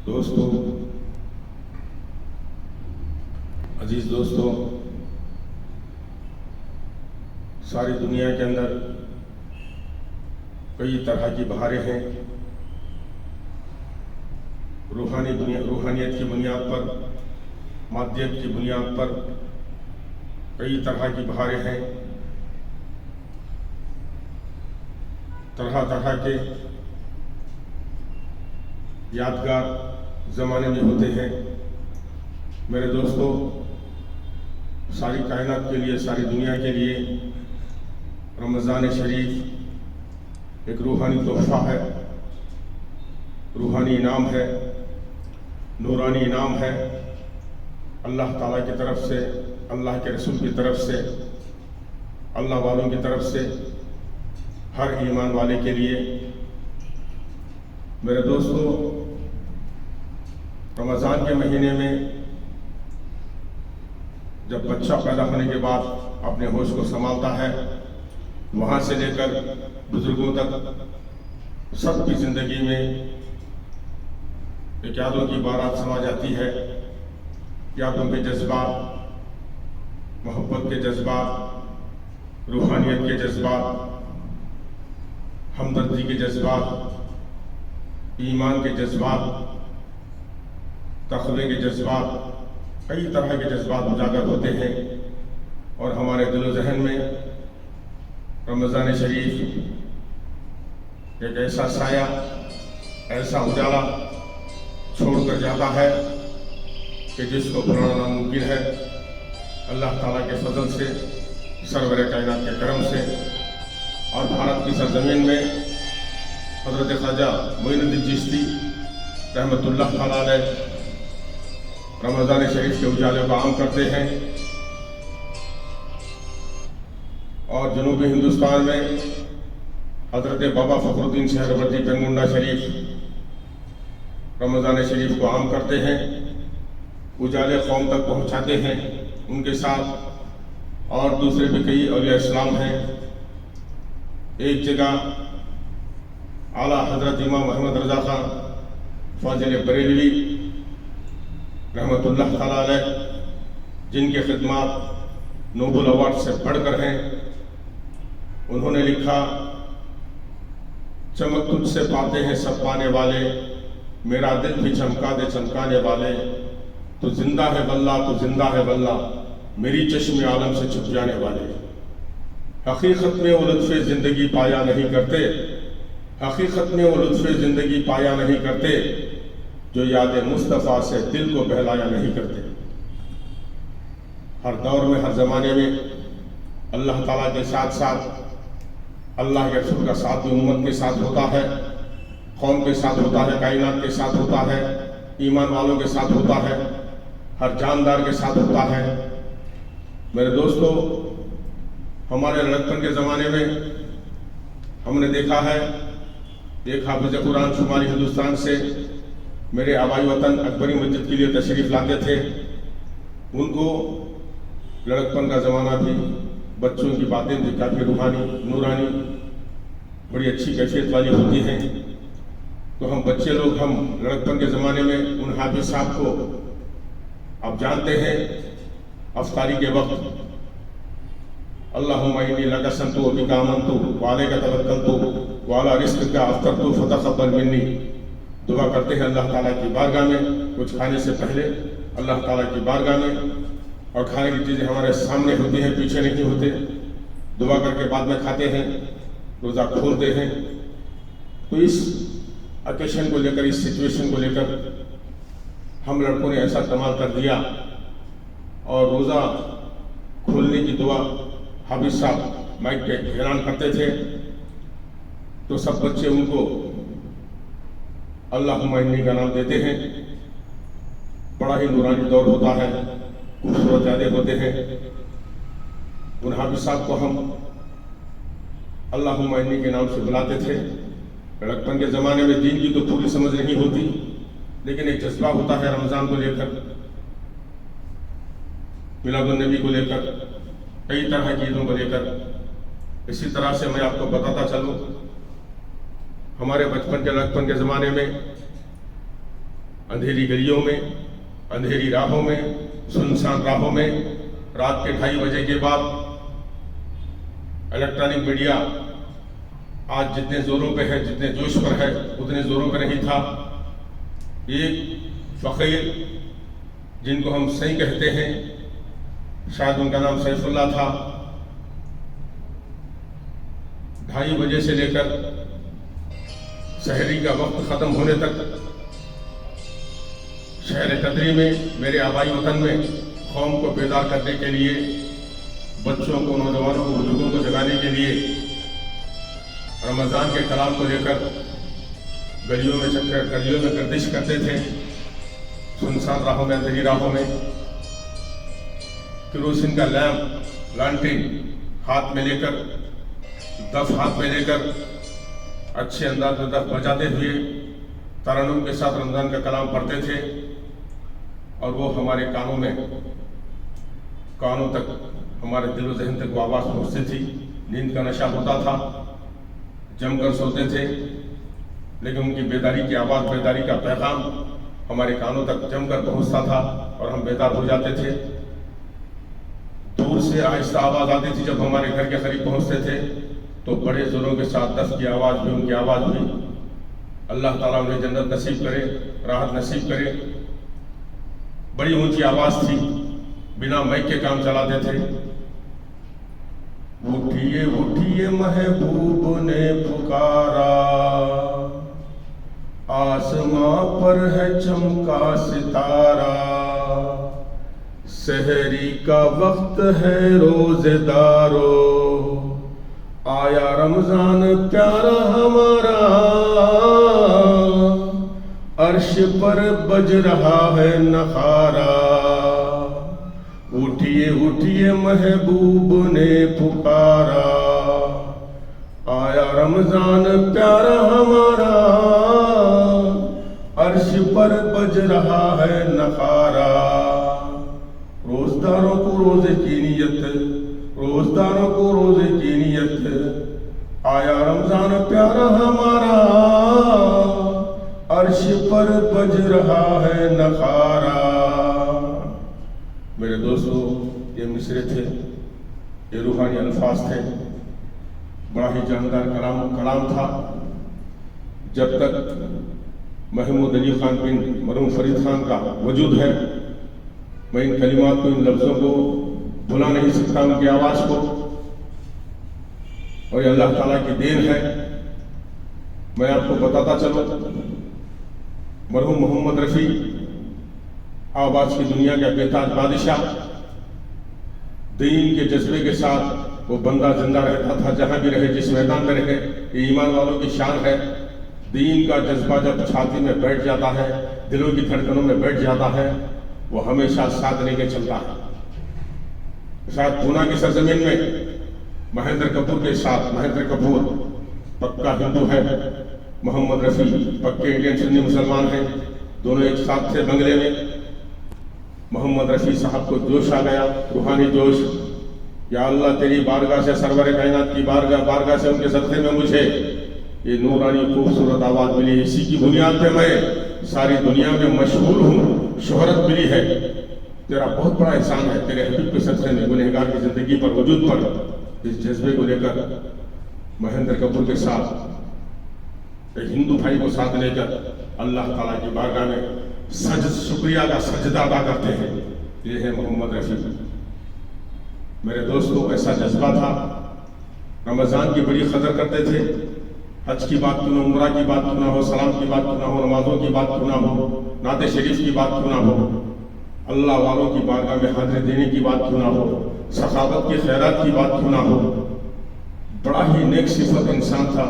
دوستوں، عزیز دوستوں، ساری دنیا کے اندر کئی طرح کی بہاریں ہیں۔ روحانیت کی بنیاد پر، مادیت کی بنیاد پر کئی طرح کی بہاریں ہیں۔ طرح طرح کے یادگار زمانے میں ہوتے ہیں۔ میرے دوستو، ساری کائنات کے لیے، ساری دنیا کے لیے رمضان شریف ایک روحانی تحفہ ہے، روحانی انعام ہے، نورانی انعام ہے، اللہ تعالیٰ کی طرف سے، اللہ کے رسول کی طرف سے، اللہ والوں کی طرف سے ہر ایمان والے کے لیے۔ میرے دوستو، رمضان کے مہینے میں جب بچہ پیدا ہونے کے بعد اپنے ہوش کو سنبھالتا ہے، وہاں سے لے کر بزرگوں تک سب کی زندگی میں ایک یادوں کی بارات سما جاتی ہے۔ یادوں کے جذبات، محبت کے جذبات، روحانیت کے جذبات، ہمدردی کے جذبات، ایمان کے جذبات، تقوی کے جذبات، کئی طرح کے جذبات اجاگر ہوتے ہیں، اور ہمارے دل و ذہن میں رمضان شریف ایک ایسا سایہ، ایسا اجالا چھوڑ کر جاتا ہے کہ جس کو بھلانا ناممکن ہے۔ اللہ تعالیٰ کے فضل سے، سرور کائنات کے کرم سے، اور بھارت کی سرزمین میں حضرت خواجہ معین الدین چشتی رحمۃ اللہ تعالیٰ علیہ رمضان شریف کے اجالے کو عام کرتے ہیں، اور جنوبی ہندوستان میں حضرت بابا فخر الدین سہروردی پنگنڈا شریف رمضان شریف کو عام کرتے ہیں، اجالے قوم تک پہنچاتے ہیں۔ ان کے ساتھ اور دوسرے بھی کئی اولیاء اسلام ہیں۔ ایک جگہ اعلیٰ حضرت امام محمد رضا خان فاضل بریلوی رحمۃ اللہ تعالیٰ علیہ، جن کے خدمات نوبل ایوارڈ سے بڑھ کر ہیں، انہوں نے لکھا، چمک تجھ سے پاتے ہیں سب پانے والے، میرا دل بھی چمکا دے چمکانے والے، تو زندہ ہے واللہ، تو زندہ ہے واللہ، میری چشم عالم سے چھپ جانے والے۔ حقیقت میں وہ لطف زندگی پایا نہیں کرتے، حقیقت میں وہ لطف زندگی پایا نہیں کرتے، جو یاد مصطفیٰ سے دل کو بہلایا نہیں کرتے۔ ہر دور میں، ہر زمانے میں اللہ تعالیٰ کے ساتھ ساتھ اللہ کے رسول کا ساتھ بھی امت کے ساتھ ہوتا ہے، قوم کے ساتھ ہوتا ہے، کائنات کے ساتھ ہوتا ہے، ایمان والوں کے ساتھ ہوتا ہے، ہر جاندار کے ساتھ ہوتا ہے۔ میرے دوستو، ہمارے لڑکپن کے زمانے میں ہم نے دیکھا ہے، ایک حافظ قرآن شمالی ہندوستان سے میرے آبائی وطن اکبری مسجد کے لیے تشریف لاتے تھے۔ ان کو لڑکپن کا زمانہ بھی، بچوں کی باتیں بھی کافی روحانی، نورانی، بڑی اچھی کیفیت والی ہوتی ہیں۔ تو ہم بچے لوگ، ہم لڑکپن کے زمانے میں ان حافظ صاحب کو آپ جانتے ہیں، افطاری کے وقت اللہم انی لک اسلمت وبک آمنت وعلیک توکلت وعلی رزقک افطرت فتقبل منی، دعا کرتے ہیں اللہ تعالیٰ کی بارگاہ میں کچھ کھانے سے پہلے، اللہ تعالیٰ کی بارگاہ میں، اور کھانے کی چیزیں ہمارے سامنے ہوتی ہیں، پیچھے نہیں ہوتے، دعا کر کے بعد میں کھاتے ہیں، روزہ کھولتے ہیں۔ تو اس اوکیشن کو لے کر، اس سچویشن کو لے کر ہم لڑکوں نے ایسا کمال کر دیا، اور روزہ کھولنے کی دعا حافظ صاحب مائک پہ اعلان کرتے تھے، تو سب بچے ان کو اللہم انی کا نام دیتے ہیں۔ بڑا ہی نورانی دور ہوتا ہے، خوبصورت یادیں ہوتے ہیں۔ ان حافظ صاحب کو ہم اللہم انی کے نام سے بلاتے تھے۔ لڑکپن کے زمانے میں دین کی تو پوری سمجھ نہیں ہوتی، لیکن ایک جذبہ ہوتا ہے رمضان کو لے کر، میلاد النبی کو لے کر، کئی طرح کی عیدوں کو لے کر۔ اسی طرح سے میں آپ کو بتاتا چلوں، ہمارے بچپن کے لڑکپن کے زمانے میں اندھیری گلیوں میں، اندھیری راہوں میں، سنسان راہوں میں رات کے 2:30 بجے کے بعد الیکٹرانک میڈیا آج جتنے زوروں پہ ہے، جتنے جوش پر ہے، اتنے زوروں پہ نہیں تھا۔ ایک فقیر جن کو ہم سئی کہتے ہیں، شاید ان کا نام سیف اللہ تھا، 2:30 بجے سے لے کر سحری کا وقت ختم ہونے تک شہر قدری میں، میرے آبائی وطن میں قوم کو بیدار کرنے کے لیے، بچوں کو، نوجوانوں کو، بزرگوں کو جگانے کے لیے رمضان کے کلام کو لے کر گلیوں میں چکر، گلیوں میں گردش کرتے تھے، سنسان راہوں میں، اندھیری راہوں میں کیروسین کا لیمپ، لانٹین ہاتھ میں لے کر، دف ہاتھ میں لے کر اچھے انداز میں دف بجاتے ہوئے ترنم کے ساتھ رمضان کا کلام پڑھتے تھے، اور وہ ہمارے کانوں تک، ہمارے دل و ذہن تک وہ آواز پہنچتی تھی۔ نیند کا نشہ ہوتا تھا، جم کر سوتے تھے، لیکن ان کی بیداری کی آواز، بیداری کا پیغام ہمارے کانوں تک جم کر پہنچتا تھا اور ہم بیدار ہو جاتے تھے۔ دور سے آہستہ آواز آتی تھی، جب ہمارے گھر کے قریب پہنچتے تھے تو بڑے زوروں کے ساتھ دف کی آواز بھی، ان کی آواز بھی۔ اللہ تعالیٰ انہیں جنت نصیب کرے، راحت نصیب کرے۔ بڑی اونچی آواز تھی، بنا مائک کے کام چلاتے تھے۔ اٹھیے اٹھیے محبوب نے پکارا، آسماں پر ہے چمکا ستارہ، سحری کا وقت ہے روزے دارو، آیا رمضان پیارا ہمارا، عرش پر بج رہا ہے نخارا، اٹھیے اٹھیے محبوب نے پکارا، آیا رمضان پیارا ہمارا، عرش پر بج رہا ہے نخارا۔ روزداروں کو روزے کی نیت، روزداروں کو روزے کی نیت، آیا رمضان پیارا ہمارا، عرش پر بج رہا ہے نخارا۔ میرے دوستو، یہ مصرے تھے، یہ روحانی الفاظ تھے، بڑا ہی جاندار کلام تھا۔ جب تک محمود علی خان بن مرحوم فرید خان کا وجود ہے، میں ان کلمات کو، ان لفظوں کو بھلا نہیں سکتا، ان کی آواز کو، اور یہ اللہ تعالیٰ کی دین ہے۔ میں آپ کو بتاتا چلوں، مرحوم محمد رفیع آواز کی دنیا کا بے تاج بادشاہ، دین کے جذبے کے ساتھ وہ بندہ زندہ رہتا تھا، جہاں بھی رہے، جس میدان میں رہے۔ یہ ایمان والوں کی شان ہے۔ دین کا جذبہ جب چھاتی میں بیٹھ جاتا ہے، دلوں کی دھڑکنوں میں بیٹھ جاتا ہے، وہ ہمیشہ ساتھ لے کے چلتا ہے۔ شاید پونا کی سرزمین میں مہندر کپور کے ساتھ، مہندر کپور پکا ہندو ہے، محمد رفیع پکے انڈین سنی مسلمان ہیں، دونوں ایک ساتھ تھے بنگلے میں۔ محمد رفیع صاحب کو جوش آ گیا، روحانی جوش، یا اللہ تیری بارگاہ سے، سرور کائنات کی بارگاہ سے، ان کے صدقے میں مجھے یہ نورانی خوبصورت آواز ملی، اسی کی بنیاد پہ میں ساری دنیا میں مشہور ہوں، شہرت ملی ہے۔ تیرا بہت بڑا احسان ہے، تیرے حبیب کے صدقے میں، گنہگار کی زندگی پر، وجود پر۔ اس جذبے کو لے کر مہندر کپور کے ساتھ ایک ہندو بھائی کو ساتھ لے کر اللہ تعالیٰ کی بارگاہ میں شکریہ کا سجدہ ادا کرتے ہیں۔ یہ ہے محمد رفیع۔ میرے دوستو، ایسا جذبہ تھا، رمضان کی بڑی قدر کرتے تھے۔ حج کی بات کیوں نہ، عمرہ کی بات کیوں نہ ہو، سلام کی بات کیوں نہ ہو، نمازوں کی بات کیوں نہ ہو، نعت شریف کی بات کیوں نہ ہو، اللہ والوں کی بارگاہ میں حاضری دینے کی بات کیوں نہ ہو، سخاوت کی خیرات کی بات کیوں نہ ہو، بڑا ہی نیک صفت انسان تھا،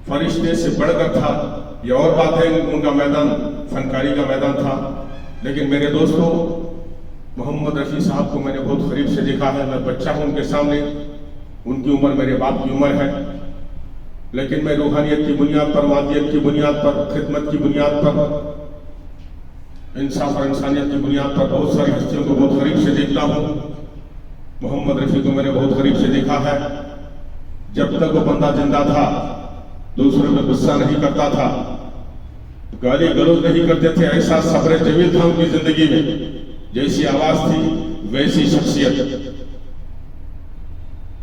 فرشتے سے بڑھ کر تھا۔ یہ اور بات ہے، ان کا میدان فنکاری کا میدان تھا۔ لیکن میرے دوستو، محمد رفیع صاحب کو میں نے بہت قریب سے دیکھا ہے، میں بچہ ہوں ان کے سامنے، ان کی عمر میرے باپ کی عمر ہے، لیکن میں روحانیت کی بنیاد پر، مادیت کی بنیاد پر، خدمت کی بنیاد پر، انصاف اور انسانیت کی بنیاد پر بہت ساری ہستیوں کو بہت قریب سے دیکھتا ہوں۔ محمد رفیع کو میں نے بہت قریب سے دیکھا ہے۔ جب تک وہ بندہ زندہ تھا، دوسروں پہ غصہ نہیں کرتا تھا، गाली गलौज नहीं करते थे, ऐसा सब्र जमील था उनकी जिंदगी में, जैसी आवाज थी वैसी शख्सियत।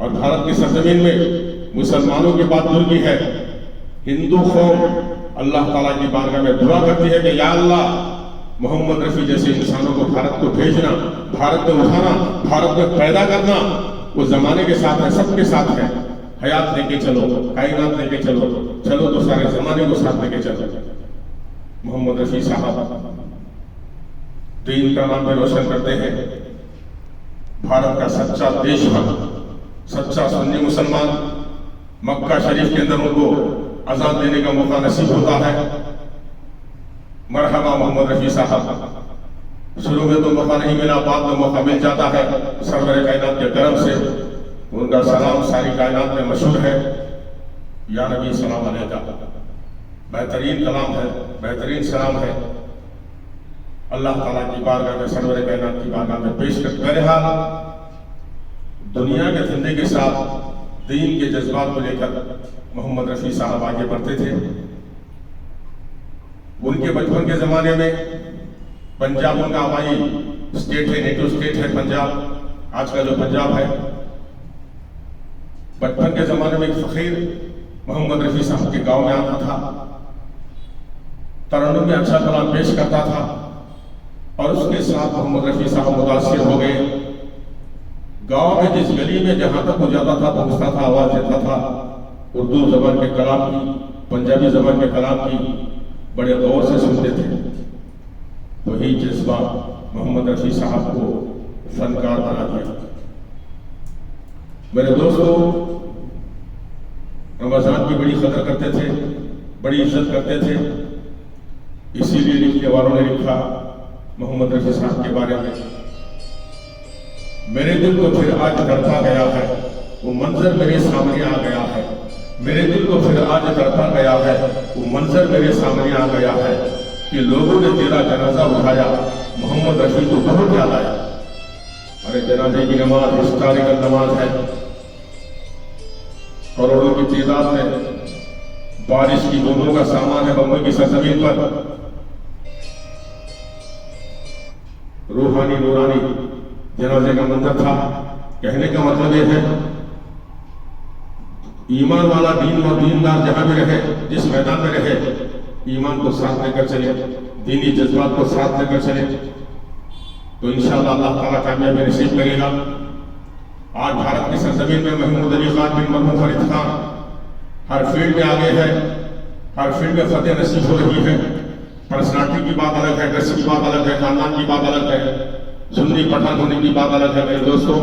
और भारत की सरजमीन में मुसलमानों की बात दूर की है, हिंदू कौम अल्लाह ताला की बारगाह में दुआ करती है कि या अल्लाह, मोहम्मद रफी जैसे इंसानों को भारत को भेजना, भारत में उठाना, भारत में पैदा करना। वो जमाने के साथ है, सबके साथ है। हयात लेके चलो, कायनात लेके चलो, चलो तो सारे जमाने को साथ लेके चलो। मोहम्मद रफी साहब दीन का नाम भी रोशन करते हैं, भारत का सच्चा देशभक्त, सच्चा सुन्नी मुसलमान। मक्का शरीफ के अंदर उनको अजान देने का मौका नसीब होता है। मरहबा मोहम्मद रफी साहब, शुरू में तो मौका नहीं मिला, बाद में मौका मिल जाता है सरवर कायनात के करम से। उनका सलाम सारी कायनात में मशहूर है, या नबी सलाम अलैका। बेहतरीन कलाम है, बेहतरीन सलाम है। अल्लाह ताला की बारगाह में, सरवर कायनात की बारगाह में पेश कर। बहरहाल दुनिया के धंधे के साथ दीन के जज्बात को लेकर मोहम्मद रफी साहब आगे बढ़ते थे। उनके बचपन के जमाने में पंजाब उनका हवाई स्टेट है, नेटिव स्टेट है पंजाब, आज का जो पंजाब है। बचपन के जमाने में एक फकीर मोहम्मद रफी साहब के गांव में आता था, तरन्नुम में अच्छा कलाम पेश करता था, और उसके साथ मोहम्मद रफी साहब मुतासिर हो गए। गांव में जिस गली में जहां तक वो जाता था, पहुंचता था, आवाज देता था, उर्दू जबान के कलाम की, पंजाबी जबान के कलाम की बड़े गौर से सुनते थे। वही जज्बा मोहम्मद रफी साहब को फनकार बना दिया। मेरे दोस्तों, रमजान की बड़ी कदर करते थे, बड़ी इज्जत करते थे, इसीलिए लिखने वालों ने लिखा मोहम्मद रफी साहब के बारे में, मेरे दिल को फिर आज धड़का गया है, वो मंजर मेरे सामने आ गया है। मेरे दिल को फिर आज धड़का गया है, वो मंजर मेरे सामने आ गया है, कि लोगों ने तेरा जनाजा उठाया, मोहम्मद रफी को बहुत याद आया। अरे जनाजे की नमाज हिस्टोरिकल नमाज है, करोड़ों की तादाद में बारिश की बूंदों का सामान है बम्बई की सरजमीन पर। रूहानी नूरानी जनाजे का मंजर था। कहने का मतलब यह है, ईमान वाला, दीन और दीनदार जहां भी रहे, जिस मैदान में रहे, ईमान को साथ लेकर चले, दीनी जज्बात को साथ लेकर चले, तो इंशाअल्लाह अल्लाह ताला कामयाबी नसीब करेगा। आज भारत की सरजमीन में महमूद अली खान बिन मरहूम फरीद खान हर फील्ड में आगे है, हर फील्ड में फतेह नसीब हो रही है। पर्सनालिटी की बात अलग है, ड्रेस की बात अलग है, खानदान की बात अलग है, सुन्नी पठान होने की बात अलग है। मेरे दोस्तों,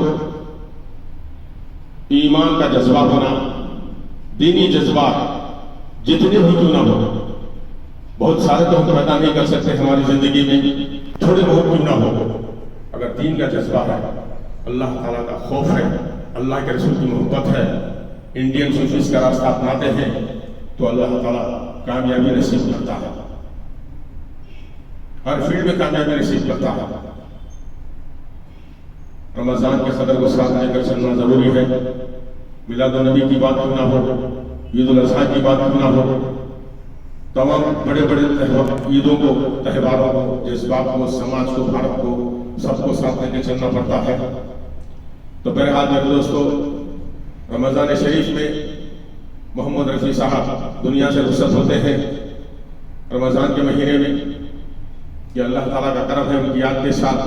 ईमान का जज्बा होना, दीनी जज्बा जितने भी क्यों ना हो, बहुत सारे तो हम पैदा नहीं कर सकते हमारी जिंदगी में, थोड़े बहुत क्यों ना हो, अगर दीन का जज्बा है, अल्लाह ताला का खौफ है, अल्लाह के रसूल की मोहब्बत है, इंडियन सूफीज का रास्ता अपनाते हैं, तो अल्लाह ताला कामयाबी नसीब करता है, हर फील्ड में कामयाबी नसीब करता है। रमजान के कदर को साथ लेकर चलना जरूरी है। मिलाद नबी की बात क्यों ना हो, ईद उल अजहा की बात क्यों ना हो, तमाम बड़े बड़े ईदों को, त्योहारों को, जज्बात को, समाज को, भारत को, सबको साथ लेकर चलना पड़ता है। तो बहरहाल मेरे दोस्तों, रमजान शरीफ में मोहम्मद रफी साहब दुनिया से रुखसत होते हैं रमजान के महीने में। कि अल्लाह ताला का करम है, उनकी याद के साथ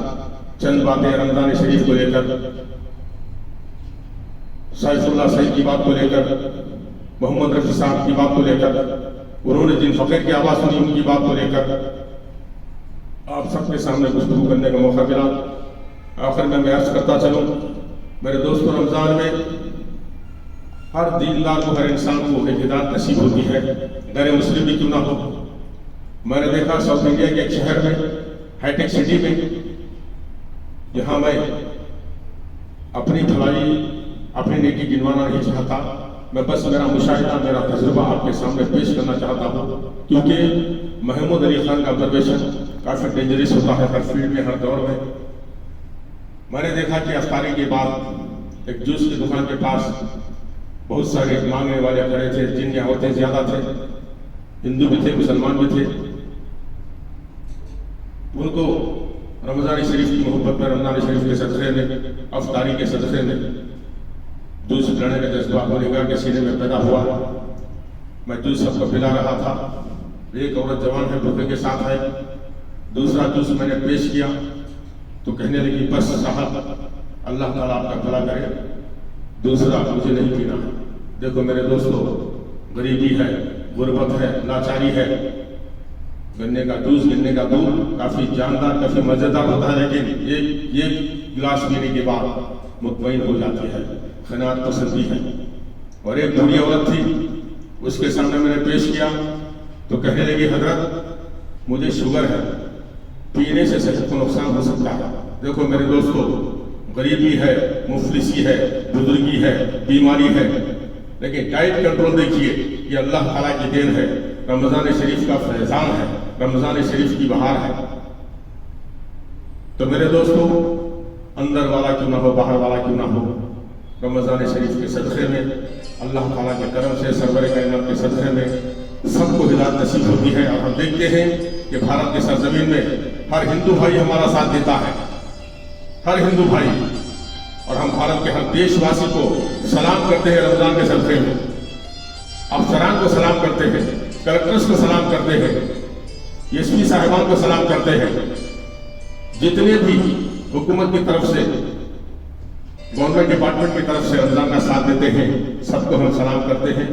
चंद बातें रमजान शरीफ को लेकर, सैफुल्लाह सईद की बात को लेकर, मोहम्मद रफी साहब की बात को लेकर, उन्होंने जिन फकीर की आवाज सुनी उनकी बात को लेकर आप सबके सामने गुफ्तगू करने का मौका मिला। आखिर में मैं अर्ज करता चलूं, मेरे दोस्तों, रमजान में हर दीनदार को, हर इंसान को एक हिदायत नसीब होती है, गैर मुस्लिम भी क्यों ना हो। मैंने देखा साउथ इंडिया के एक शहर में, हाईटेक सिटी में, जहां मैं अपनी भलाई, अपनी नेकी गिनवाना नहीं चाहता, मैं बस मेरा मुशाहिदा, मेरा तजुर्बा आपके सामने पेश करना चाहता हूँ, क्योंकि महमूद अली खान का ऑब्जर्वेशन काफ़ी डेंजरस होता है हर फील्ड में, हर दौर में। मैंने देखा कि अफ्तारी के बाद एक जूस की दुकान के पास बहुत सारे मांगने वाले खड़े थे, जिनके औरतें ज़्यादा थे, हिंदू भी थे, मुसलमान भी थे। उनको रमज़ान शरीफ की मोहब्बत में, रमज़ान शरीफ के सदक़े में, अफ्तारी के सदक़े में जूस पिलाने का जज्बा गुनहगार के सीने में पैदा हुआ। मैं जूस सबको पिला रहा था। एक औरत जवान है, भूखे के साथ है। दूसरा जूस मैंने पेश किया तो कहने लगी, बस साहब अल्लाह ताला आपका भला करे, दूसरा मुझे नहीं पीना है। देखो मेरे दोस्तों, गरीबी है, गुर्बत है, लाचारी है। गन्ने का जूस, गन्ने का दूध काफ़ी जानदार, काफ़ी मज़ेदार होता है, लेकिन एक गिलास पीने के बाद मुतमईन हो जाती है, खनात पसंदी है। और एक बूढ़ी औरत थी, उसके सामने मैंने पेश किया तो कहने लगी, हजरत मुझे शुगर है, पीने से सेहत को नुकसान हो सकता है। देखो मेरे दोस्तों, गरीबी है, मुफलिसी है, बुजुर्गी है, बीमारी है, लेकिन डाइट कंट्रोल देखिए, ये अल्लाह ताला की देन है, रमज़ान शरीफ का फैज़ान है, रमज़ान शरीफ की बहार है। तो मेरे दोस्तों, अंदर वाला क्यों ना हो, बाहर वाला क्यों ना हो, रमज़ान शरीफ के सदक़े में, अल्लाह ताला के करम से, सरवर कायनात के सदक़े में सबको हिदायत नसीब होती है। और हम देखते हैं कि भारत के सरजमीन में हर हिंदू भाई हमारा साथ देता है, हर हिंदू भाई। और हम भारत के हर देशवासी को सलाम करते हैं रमज़ान के सदक़े में, अफसरान को सलाम करते हैं, कलेक्टर्स को सलाम करते हैं, एसपी साहिबान को सलाम करते हैं। जितने भी हुकूमत की तरफ से, गवर्नमेंट डिपार्टमेंट की तरफ से रमज़ान का साथ देते हैं, सबको हम सलाम करते हैं,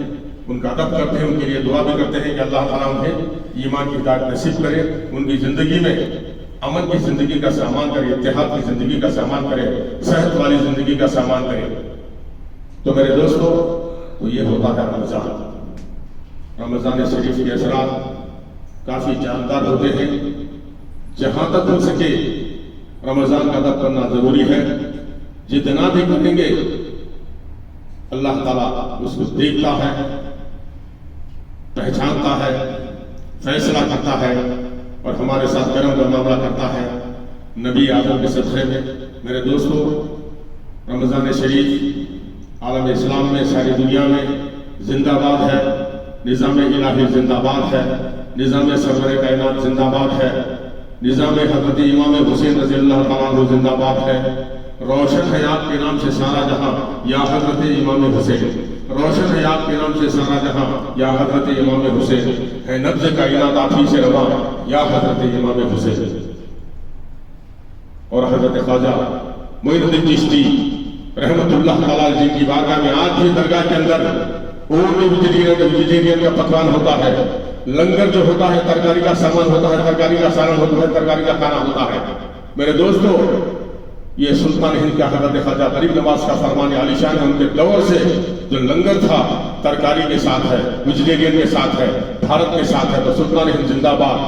उनका अदब करते हैं, उनके लिए दुआ भी करते हैं कि अल्लाह ताला उन्हें ईमान की हिदायत नसीब करे, उनकी ज़िंदगी में अमन की ज़िंदगी का सामान करे, इत्तेहाद की ज़िंदगी का सामान करे, सेहत वाली ज़िंदगी का सामान करे। तो मेरे दोस्तों, तो ये होता है रमज़ान। रमज़ान शरीफ के असरात काफ़ी जानदार होते हैं। जहाँ तक हो सके रमज़ान का अदब करना ज़रूरी है। जितना भी करेंगे अल्लाह ताला उसको देखता है, पहचानता है, फैसला करता है और हमारे साथ करम का मामला करता है नबी आदम के सदक़े में। मेरे दोस्तों, रमज़ान शरीफ आलम इस्लाम में, सारी दुनिया में जिंदाबाद है, निज़ाम इलाही जिंदाबाद है, निज़ाम सरवर कायनात जिंदाबाद है, निज़ाम हज़रत इमाम हुसैन रज़ी अल्लाह तआला अन्हु जिंदाबाद है। रोशन है आपके नाम से सारा जहां या हज़रत इमाम हुसैन, रोशन है आपके नाम से सारा जहां या हज़रत इमाम हुसैन, है नब्ज़ कायनात आप ही से रवा या हज़रत इमाम हुसैन। और हज़रत ख्वाजा मोइनुद्दीन चिश्ती रहमतुल्लाह तआला अलैह की बारगाह में आज भी दरगाह के अंदर वेजिटेरियन का पकवान होता है, लंगर जो होता है, तरकारी का सामान होता है, तरकारी का सालन होता है, तरकारी का खाना होता है। मेरे दोस्तों, ये सुल्तान हिंद का हज़रत ख्वाजा गरीब नवाज का फरमान आलिशान है। उनके दौर से जो लंगर था तरकारी के साथ है, वेजिटेरियन के साथ है, भारत के साथ है। तो सुल्तान हिंद जिंदाबाद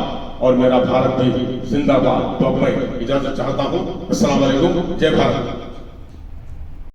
और मेरा भारत भी जिंदाबाद। तो अब मैं इजाजत चाहता हूँ। अस्सलाम वालेकुम, जय भारत।